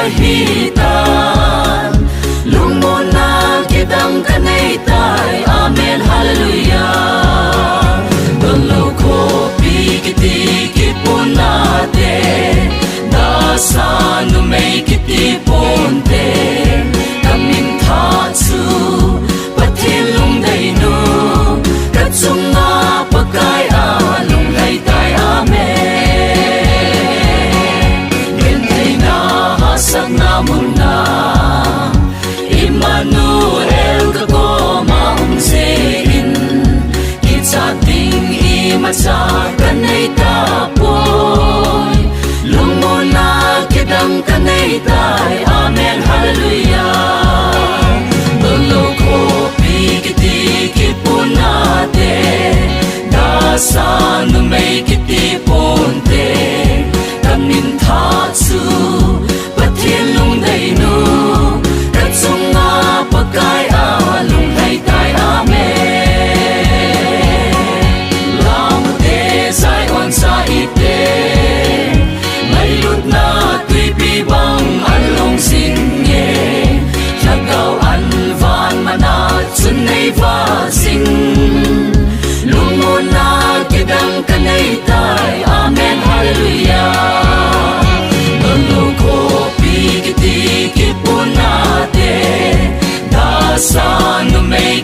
kahitan lumona kitang kanaytay amen hallelujah tolo ko pikiti kipunate dasan may kiti ponte kamin tatsu patilong dayno katsung nga pagkay along laytay amen gentay na hasag namon na Immanuel kako maungsein kitsa ting imatsa kanay tapoy lumona kitang kanaytay amen hallelujah tolo ko pikiti kipunate dasan may kiti ponte kamin tatsu patilong dayno katsung nga pagkay along laytay amen lamote sayon sa ite maylut na tuy bibang along singe yagaw anvan manat sunay vasing lumona kitang kanaytay amen hallelujah tolo ko pikiti kipunate dasan may